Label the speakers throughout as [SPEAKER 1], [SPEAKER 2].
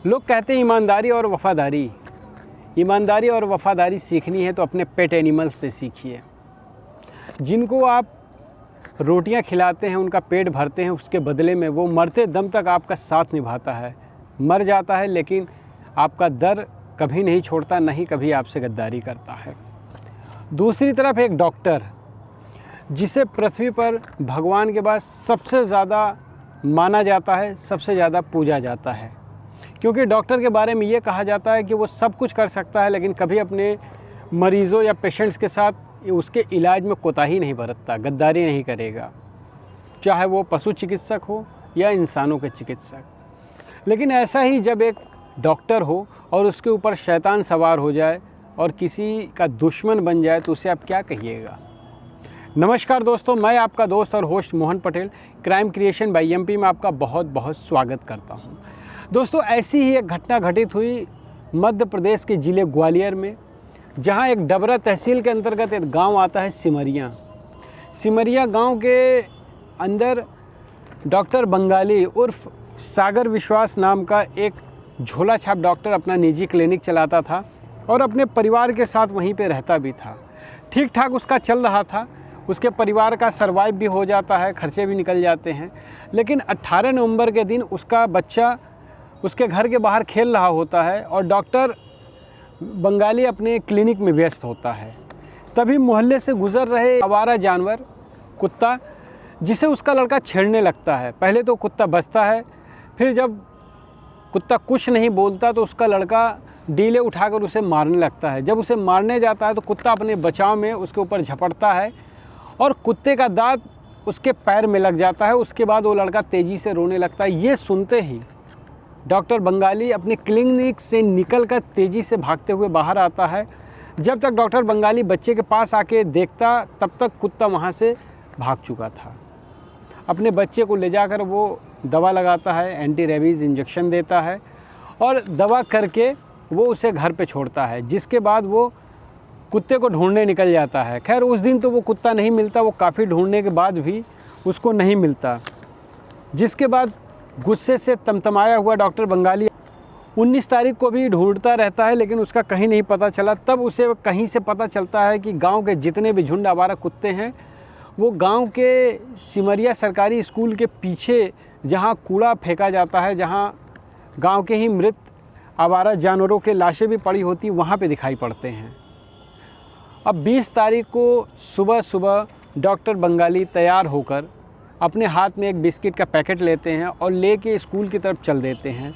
[SPEAKER 1] लोग कहते हैं ईमानदारी और वफ़ादारी सीखनी है तो अपने पेट एनिमल से सीखिए। जिनको आप रोटियां खिलाते हैं, उनका पेट भरते हैं, उसके बदले में वो मरते दम तक आपका साथ निभाता है। मर जाता है लेकिन आपका दर कभी नहीं छोड़ता, नहीं कभी आपसे गद्दारी करता है। दूसरी तरफ एक डॉक्टर, जिसे पृथ्वी पर भगवान के बाद सबसे ज़्यादा माना जाता है, सबसे ज़्यादा पूजा जाता है, क्योंकि डॉक्टर के बारे में ये कहा जाता है कि वो सब कुछ कर सकता है लेकिन कभी अपने मरीज़ों या पेशेंट्स के साथ उसके इलाज में कोताही नहीं बरतता, गद्दारी नहीं करेगा, चाहे वो पशु चिकित्सक हो या इंसानों के चिकित्सक। लेकिन ऐसा ही जब एक डॉक्टर हो और उसके ऊपर शैतान सवार हो जाए और किसी का दुश्मन बन जाए तो उसे आप क्या कहिएगा। नमस्कार दोस्तों, मैं आपका दोस्त और host Mohan Patel crime creation bye MP में आपका बहुत बहुत स्वागत करता हूं। दोस्तों, ऐसी ही एक घटना घटित हुई मध्य प्रदेश के ज़िले ग्वालियर में, जहां एक डबरा तहसील के अंतर्गत एक गांव आता है सिमरिया गांव के अंदर डॉक्टर बंगाली उर्फ सागर विश्वास नाम का एक झोला छाप डॉक्टर अपना निजी क्लिनिक चलाता था और अपने परिवार के साथ वहीं पे रहता भी था। ठीक ठाक उसका चल रहा था, उसके परिवार का सर्वाइव भी हो जाता है, खर्चे भी निकल जाते हैं। लेकिन 18 नवंबर के दिन उसका बच्चा उसके घर के बाहर खेल रहा होता है और डॉक्टर बंगाली अपने क्लिनिक में व्यस्त होता है। तभी मोहल्ले से गुजर रहे आवारा जानवर कुत्ता, जिसे उसका लड़का छेड़ने लगता है। पहले तो कुत्ता बचता है, फिर जब कुत्ता कुछ नहीं बोलता तो उसका लड़का डीले उठाकर उसे मारने लगता है। जब उसे मारने जाता है तो कुत्ता अपने बचाव में उसके ऊपर झपटता है और कुत्ते का दांत उसके पैर में लग जाता है। उसके बाद वो लड़का तेज़ी से रोने लगता है। ये सुनते ही डॉक्टर बंगाली अपनी क्लिनिक से निकलकर तेज़ी से भागते हुए बाहर आता है। जब तक डॉक्टर बंगाली बच्चे के पास आके देखता तब तक कुत्ता वहाँ से भाग चुका था। अपने बच्चे को ले जाकर वो दवा लगाता है, एंटी रेबीज़ इंजेक्शन देता है और दवा करके वो उसे घर पे छोड़ता है। जिसके बाद वो कुत्ते को ढूंढने निकल जाता है। खैर उस दिन तो वो कुत्ता नहीं मिलता, वो काफ़ी ढूंढने के बाद भी उसको नहीं मिलता। जिसके बाद गुस्से से तमतमाया हुआ डॉक्टर बंगाली 19 तारीख को भी ढूंढता रहता है लेकिन उसका कहीं नहीं पता चला। तब उसे कहीं से पता चलता है कि गांव के जितने भी झुंड आवारा कुत्ते हैं वो गांव के सिमरिया सरकारी स्कूल के पीछे जहां कूड़ा फेंका जाता है, जहां गांव के ही मृत आवारा जानवरों के लाशें भी पड़ी होती, वहां पे दिखाई पड़ते हैं। अब 20 तारीख को सुबह डॉक्टर बंगाली तैयार होकर अपने हाथ में एक बिस्किट का पैकेट लेते हैं और लेके स्कूल की तरफ चल देते हैं।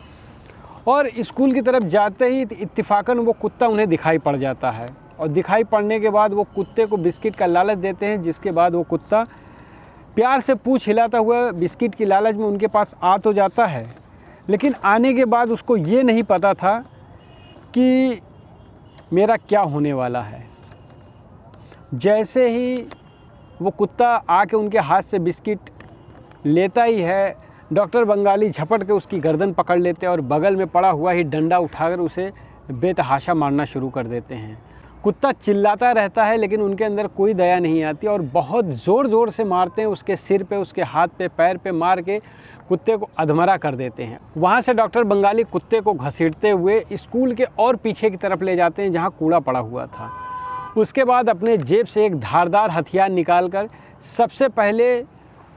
[SPEAKER 1] और स्कूल की तरफ जाते ही इत्तेफाकन वो कुत्ता उन्हें दिखाई पड़ जाता है और दिखाई पड़ने के बाद वो कुत्ते को बिस्किट का लालच देते हैं। जिसके बाद वो कुत्ता प्यार से पूंछ हिलाता हुआ बिस्किट की लालच में उनके पास आ तो जाता है, लेकिन आने के बाद उसको ये नहीं पता था कि मेरा क्या होने वाला है। जैसे ही वो कुत्ता आके उनके हाथ से बिस्किट लेता ही है, डॉक्टर बंगाली झपट के उसकी गर्दन पकड़ लेते हैं और बगल में पड़ा हुआ ही डंडा उठाकर उसे बेतहाशा मारना शुरू कर देते हैं। कुत्ता चिल्लाता रहता है लेकिन उनके अंदर कोई दया नहीं आती और बहुत ज़ोर से मारते हैं। उसके सिर पे, उसके हाथ पे, पैर पे मार के कुत्ते को अधमरा कर देते हैं। वहाँ से डॉक्टर बंगाली कुत्ते को घसीटते हुए स्कूल के और पीछे की तरफ ले जाते हैं जहाँ कूड़ा पड़ा हुआ था। उसके बाद अपने जेब से एक धारदार हथियार निकालकर सबसे पहले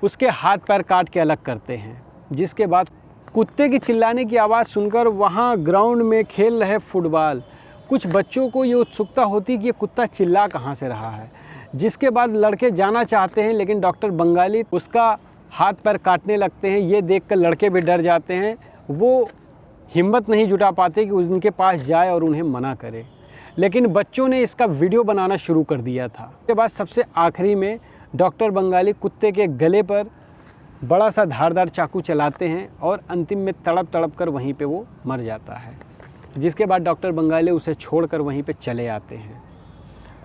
[SPEAKER 1] उसके हाथ पैर काट के अलग करते हैं। जिसके बाद कुत्ते की चिल्लाने की आवाज़ सुनकर वहाँ ग्राउंड में खेल रहे फुटबॉल कुछ बच्चों को ये उत्सुकता होती कि ये कुत्ता चिल्ला कहाँ से रहा है। जिसके बाद लड़के जाना चाहते हैं लेकिन डॉक्टर बंगाली उसका हाथ पैर काटने लगते हैं। ये देखकर लड़के भी डर जाते हैं, वो हिम्मत नहीं जुटा पाते कि उनके पास जाए और उन्हें मना करे। लेकिन बच्चों ने इसका वीडियो बनाना शुरू कर दिया था। उसके बाद सबसे आखिरी में डॉक्टर बंगाली कुत्ते के गले पर बड़ा सा धारदार चाकू चलाते हैं और अंतिम में तड़प कर वहीं पे वो मर जाता है। जिसके बाद डॉक्टर बंगाली उसे छोड़कर वहीं पे चले आते हैं।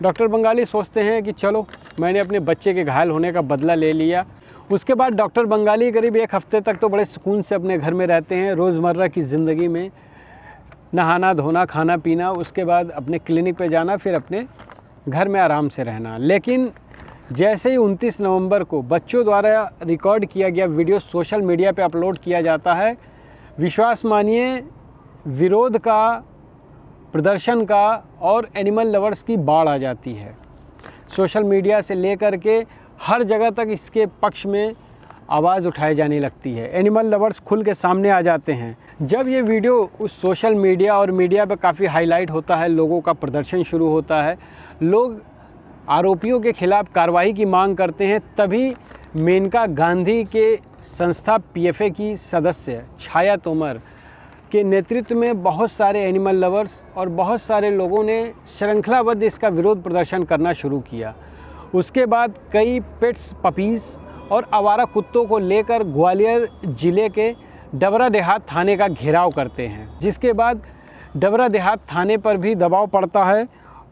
[SPEAKER 1] डॉक्टर बंगाली सोचते हैं कि चलो मैंने अपने बच्चे के घायल होने का बदला ले लिया। उसके बाद डॉक्टर बंगाली करीब 1 हफ्ते तक तो बड़े सुकून से अपने घर में रहते हैं, रोज़मर्रा की ज़िंदगी में नहाना धोना खाना पीना, उसके बाद अपने क्लिनिक पे जाना, फिर अपने घर में आराम से रहना। लेकिन जैसे ही 29 नवंबर को बच्चों द्वारा रिकॉर्ड किया गया वीडियो सोशल मीडिया पे अपलोड किया जाता है, विश्वास मानिए विरोध का, प्रदर्शन का और एनिमल लवर्स की बाढ़ आ जाती है। सोशल मीडिया से लेकर के हर जगह तक इसके पक्ष में आवाज़ उठाई जाने लगती है। एनिमल लवर्स खुल के सामने आ जाते हैं। जब ये वीडियो उस सोशल मीडिया और मीडिया पर काफ़ी हाईलाइट होता है, लोगों का प्रदर्शन शुरू होता है, लोग आरोपियों के खिलाफ़ कार्रवाई की मांग करते हैं, तभी मेनका गांधी के संस्था पीएफए की सदस्य छाया तोमर के नेतृत्व में बहुत सारे एनिमल लवर्स और बहुत सारे लोगों ने श्रृंखलाबद्ध इसका विरोध प्रदर्शन करना शुरू किया। उसके बाद कई पेट्स, पपीज़ और आवारा कुत्तों को लेकर ग्वालियर ज़िले के डबरा देहात थाने का घेराव करते हैं, जिसके बाद डबरा देहात थाने पर भी दबाव पड़ता है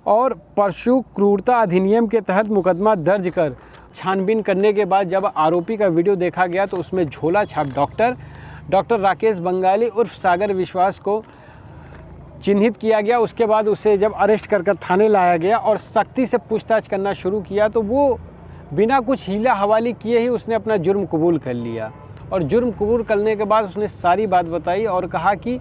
[SPEAKER 1] और पशु क्रूरता अधिनियम के तहत मुकदमा दर्ज कर छानबीन करने के बाद जब आरोपी का वीडियो देखा गया तो उसमें झोला छाप डॉक्टर राकेश बंगाली उर्फ सागर विश्वास को चिन्हित किया गया। उसके बाद उसे जब अरेस्ट कर थाने लाया गया और सख्ती से पूछताछ करना शुरू किया तो वो बिना कुछ हीला हवाली किए ही उसने अपना जुर्म कबूल कर लिया। और जुर्म कबूल करने के बाद उसने सारी बात बताई और कहा कि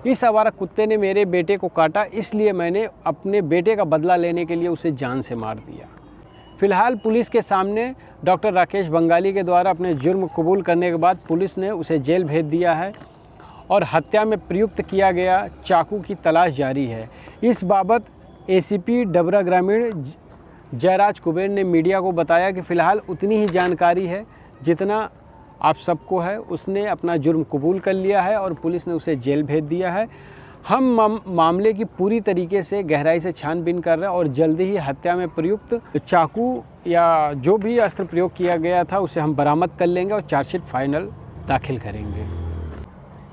[SPEAKER 1] इस आवारा कुत्ते ने मेरे बेटे को काटा, इसलिए मैंने अपने बेटे का बदला लेने के लिए उसे जान से मार दिया। फिलहाल पुलिस के सामने डॉक्टर राकेश बंगाली के द्वारा अपने जुर्म कबूल करने के बाद पुलिस ने उसे जेल भेज दिया है और हत्या में प्रयुक्त किया गया चाकू की तलाश जारी है। इस बाबत एसीपी डबरा ग्रामीण जयराज कुबेर ने मीडिया को बताया कि फ़िलहाल उतनी ही जानकारी है जितना आप सबको है। उसने अपना जुर्म कबूल कर लिया है और पुलिस ने उसे जेल भेज दिया है। हम मामले की पूरी तरीके से गहराई से छानबीन कर रहे हैं और जल्दी ही हत्या में प्रयुक्त चाकू या जो भी अस्त्र प्रयोग किया गया था उसे हम बरामद कर लेंगे और चार्जशीट फाइनल दाखिल करेंगे।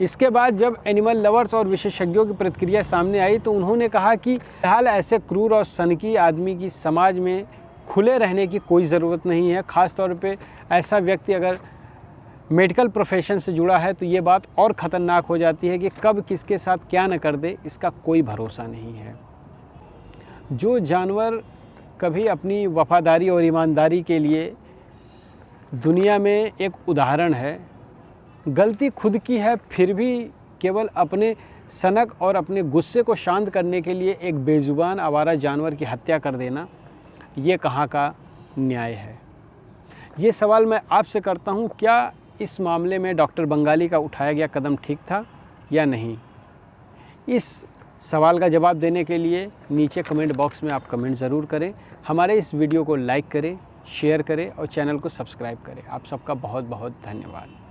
[SPEAKER 1] इसके बाद जब एनिमल लवर्स और विशेषज्ञों की प्रतिक्रिया सामने आई तो उन्होंने कहा कि फिलहाल ऐसे क्रूर और सनकी आदमी की समाज में खुले रहने की कोई ज़रूरत नहीं है। ख़ास तौर पे ऐसा व्यक्ति अगर मेडिकल प्रोफेशन से जुड़ा है तो ये बात और ख़तरनाक हो जाती है कि कब किसके साथ क्या न कर दे, इसका कोई भरोसा नहीं है। जो जानवर कभी अपनी वफादारी और ईमानदारी के लिए दुनिया में एक उदाहरण है, गलती खुद की है फिर भी केवल अपने सनक और अपने गुस्से को शांत करने के लिए एक बेजुबान आवारा जानवर की हत्या कर देना, ये कहाँ का न्याय है। ये सवाल मैं आपसे करता हूँ, क्या इस मामले में डॉक्टर बंगाली का उठाया गया कदम ठीक था या नहीं? इस सवाल का जवाब देने के लिए नीचे कमेंट बॉक्स में आप कमेंट ज़रूर करें। हमारे इस वीडियो को लाइक करें, शेयर करें और चैनल को सब्सक्राइब करें। आप सबका बहुत बहुत धन्यवाद।